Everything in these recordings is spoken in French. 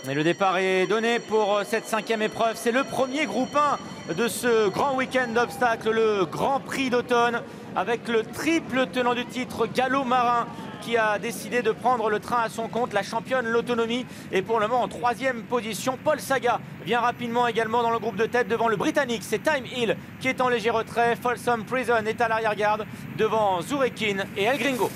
Et le départ est donné pour cette 5e épreuve. C'est le premier groupe 1 de ce grand week-end d'obstacles, le Grand Prix d'automne, avec le triple tenant du titre Gallo Marin qui a décidé de prendre le train à son compte, la championne l'autonomie. Et pour le moment en 3e position, Paul Saga vient rapidement également dans le groupe de tête devant le Britannique. C'est Time Hill qui est en léger retrait. Folsom Prison est à l'arrière-garde devant Zurekin et El Gringo.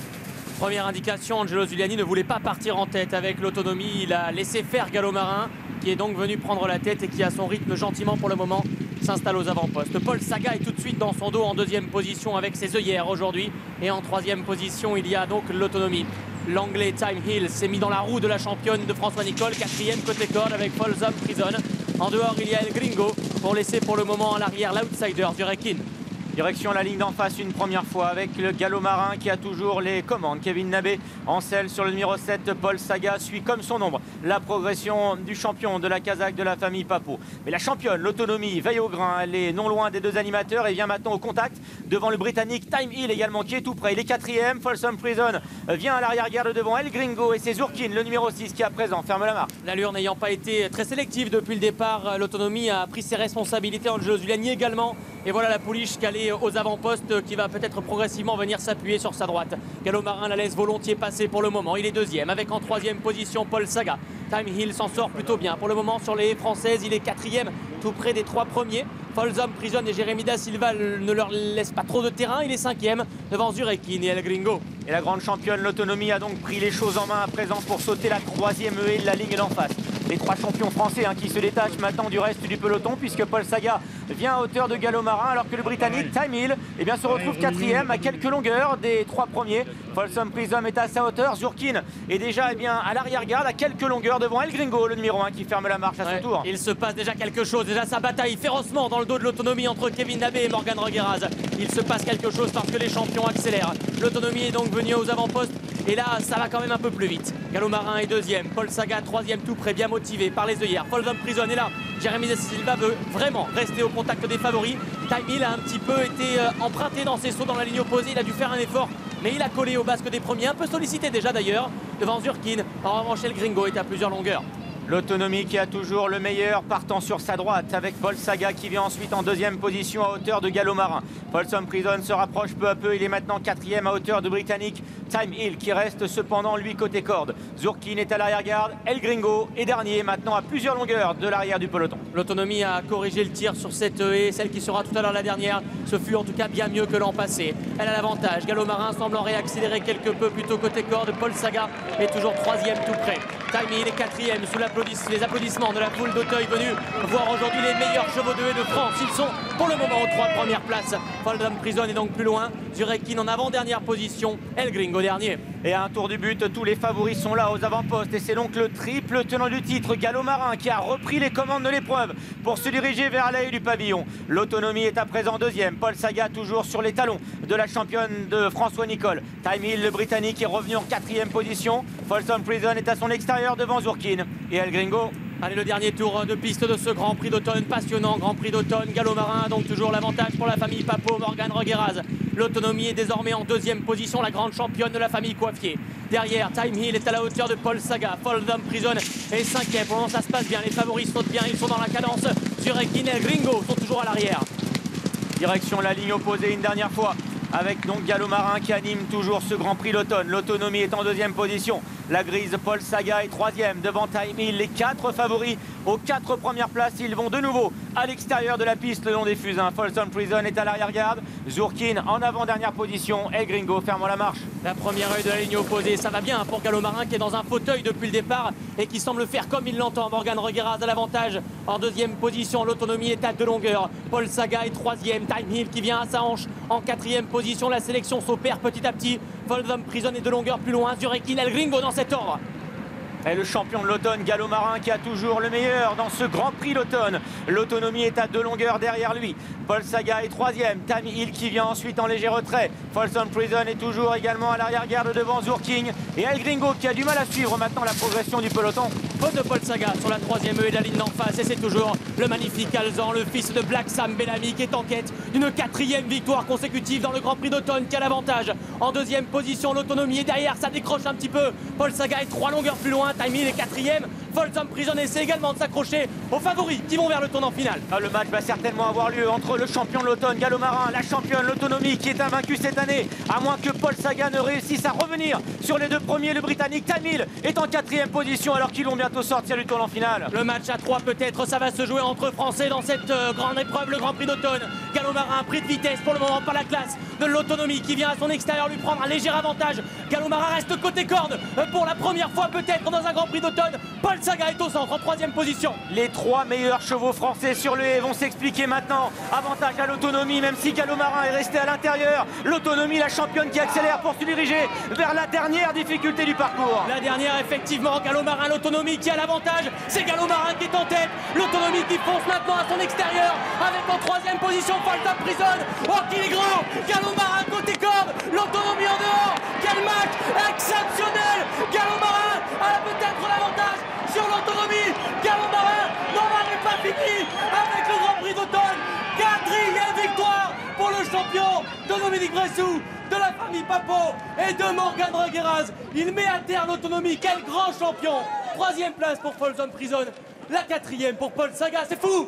Première indication, Angelo Giuliani ne voulait pas partir en tête avec l'autonomie. Il a laissé faire Gallo Marin, qui est donc venu prendre la tête et qui, à son rythme gentiment pour le moment, s'installe aux avant-postes. Paul Saga est tout de suite dans son dos en 2e position avec ses œillères aujourd'hui. Et en 3e position, il y a donc l'autonomie. L'anglais Time Hill s'est mis dans la roue de la championne de François Nicole. 4e côté corde avec Folsom Prison. En dehors, il y a El Gringo pour laisser pour le moment à l'arrière l'outsider Zurekin. Direction la ligne d'en face une première fois avec le Gallo Marin qui a toujours les commandes. Kevin Nabé en selle sur le numéro 7. Paul Saga suit comme son ombre la progression du champion de la Kazakh de la famille Papot. Mais la championne, l'autonomie, veille au grain. Elle est non loin des deux animateurs et vient maintenant au contact devant le Britannique Time Hill également qui est tout près. Il est 4e. Folsom Prison vient à l'arrière-garde devant El Gringo et c'est Zurkin, le numéro 6 qui à présent ferme la marche. L'allure n'ayant pas été très sélective depuis le départ, l'autonomie a pris ses responsabilités. Angelo Giuliani également. Et voilà la pouliche calée aux avant-postes qui va peut-être progressivement venir s'appuyer sur sa droite. Gallo Marin la laisse volontiers passer pour le moment. Il est 2e avec en 3e position Paul Saga. Time Hill s'en sort plutôt bien. Pour le moment sur les françaises, il est 4e tout près des 3 premiers. Folsom Prison et Jérémy Da Silva ne leur laissent pas trop de terrain. Il est 5e devant Zurekin et El Gringo. Et la grande championne, l'autonomie, a donc pris les choses en main à présent pour sauter la 3e haie de la ligne d'en face. Les 3 champions français qui se détachent maintenant du reste du peloton puisque Paul Saga vient à hauteur de Gallo Marin alors que le Britannique Time Hill se retrouve 4e à quelques longueurs des 3 premiers. Folsom Prison est à sa hauteur. Zurkin est déjà à l'arrière-garde à quelques longueurs devant El Gringo, le numéro 1 qui ferme la marche à son tour. Il se passe déjà quelque chose, déjà ça bataille férocement dans le dos de l'autonomie entre Kevin Nabé et Morgan Regueraz. Il se passe quelque chose parce que les champions accélèrent. L'autonomie est donc venue aux avant-postes et là ça va quand même un peu plus vite. Gallo Marin est 2e, Paul Saga 3e tout près, bien motivé par les œillères. Folsom Prison est là. Jérémy Da Silva veut vraiment rester au contact des favoris. Time Hill a un petit peu été emprunté dans ses sauts dans la ligne opposée. Il a dû faire un effort, mais il a collé au basque des premiers. Un peu sollicité déjà d'ailleurs devant Zurkin. En revanche, El Gringo est à plusieurs longueurs. L'autonomie qui a toujours le meilleur partant sur sa droite avec Paul Saga qui vient ensuite en 2e position à hauteur de Gallo Marin. Folsom Prison se rapproche peu à peu, il est maintenant 4e à hauteur de Britannique Time Hill qui reste cependant lui côté corde. Zurkin est à l'arrière-garde, El Gringo est dernier maintenant à plusieurs longueurs de l'arrière du peloton. L'autonomie a corrigé le tir sur cette haie, celle qui sera tout à l'heure la dernière. Ce fut en tout cas bien mieux que l'an passé. Elle a l'avantage, Gallo Marin semblant réaccélérer quelque peu plutôt côté corde. Paul Saga est toujours 3e tout près. Time Hill est 4e sous les applaudissements de la foule d'Auteuil venue voir aujourd'hui les meilleurs chevaux de haie de France. Ils sont pour le moment aux 3 premières places. Folsom Prison est donc plus loin. Zurekin en avant-dernière position. El Gringo dernier. Et à un tour du but, tous les favoris sont là aux avant-postes. Et c'est donc le triple tenant du titre, Gallo Marin, qui a repris les commandes de l'épreuve pour se diriger vers la haie du pavillon. L'autonomie est à présent 2e. Paul Saga toujours sur les talons de la championne de François Nicole. Time Hill, le Britannique, est revenu en 4e position. Folsom Prison est à son extérieur devant Zurkin et El Gringo. Allez, le dernier tour de piste de ce Grand Prix d'automne, passionnant Grand Prix d'automne. Gallo Marin, donc toujours l'avantage pour la famille Papot, Morgan Regueraz. L'autonomie est désormais en 2e position, la grande championne de la famille Coiffier. Derrière, Time Hill est à la hauteur de Paul Saga. Folsom Prison est 5e. Pour le moment, ça se passe bien. Les favoris sautent bien, ils sont dans la cadence. Zurekin et El Gringo sont toujours à l'arrière. Direction la ligne opposée une dernière fois. Avec donc Gallo Marin qui anime toujours ce Grand Prix d'automne. L'autonomie est en 2e position. La grise, Paul Saga est 3e devant Time Hill. Les 4 favoris aux 4 premières places. Ils vont de nouveau à l'extérieur de la piste le long des fusains. Folsom Prison est à l'arrière-garde. Zurkin en avant-dernière position. El Gringo ferme la marche. La première œil de la ligne opposée, ça va bien pour Gallo Marin qui est dans un fauteuil depuis le départ et qui semble faire comme il l'entend. Morgan Regueraz à l'avantage en 2e position. L'autonomie est à 2 longueurs. Paul Saga est 3e. Time Hill qui vient à sa hanche en 4e position. La sélection s'opère petit à petit. Folsom Prison est 2 longueurs plus loin. Zurekin, El Gringo dans cet ordre. Et le champion de l'automne, Gallo Marin, qui a toujours le meilleur dans ce Grand Prix d'automne. L'autonomie est à 2 longueurs derrière lui. Paul Saga est 3e. Time Hill qui vient ensuite en léger retrait. Folsom Prison est toujours également à l'arrière-garde devant Zurkin. Et El Gringo qui a du mal à suivre maintenant la progression du peloton. Faute de Paul Saga sur la 3e haie de la ligne d'en face. Et c'est toujours le magnifique Alzan, le fils de Black Sam Bellamy, qui est en quête d'une 4e victoire consécutive dans le Grand Prix d'automne, qui a l'avantage. En 2e position, l'autonomie est derrière, ça décroche un petit peu. Paul Saga est 3 longueurs plus loin. Time Hill est 4e. Folsom Prison essaie également de s'accrocher aux favoris qui vont vers le tournant final. Le match va certainement avoir lieu entre le champion de l'automne, Gallo Marin, la championne l'autonomie qui est invaincu cette année, à moins que Paul Sagan ne réussisse à revenir sur les deux premiers. Le Britannique Tamil est en 4e position alors qu'ils vont bientôt sortir du tournant final. Le match à 3 peut-être, ça va se jouer entre Français dans cette grande épreuve, le Grand Prix d'automne. Gallo Marin pris de vitesse pour le moment par la classe de l'autonomie qui vient à son extérieur lui prendre un léger avantage. Gallo Marin reste côté corde pour la première fois peut-être dans un Grand Prix d'automne. Paul Sagan est au centre en 3e position. Les 3 meilleurs chevaux français sur le haie vont s'expliquer maintenant. Avantage à l'autonomie, même si Gallo Marin est resté à l'intérieur. L'autonomie, la championne qui accélère pour se diriger vers la dernière difficulté du parcours. La dernière, effectivement, Gallo Marin, l'autonomie qui a l'avantage. C'est Gallo Marin qui est en tête. L'autonomie qui fonce maintenant à son extérieur avec en 3e position Folsom Prison. Oh, qu'il est grand! Gallo Marin côté corde, l'autonomie en dehors. Quel match exceptionnel! Gallo Marin a peut-être l'avantage sur l'autonomie. Gallo Marin n'en avait pas fini avec le Grand Prix d'automne. 4e victoire pour le champion de Dominique Bressou, de la famille Papo et de Morgan Regueraz. Il met à terre l'autonomie. Quel grand champion! 3e place pour Folsom Prison, la 4e pour Paul Sagan. C'est fou!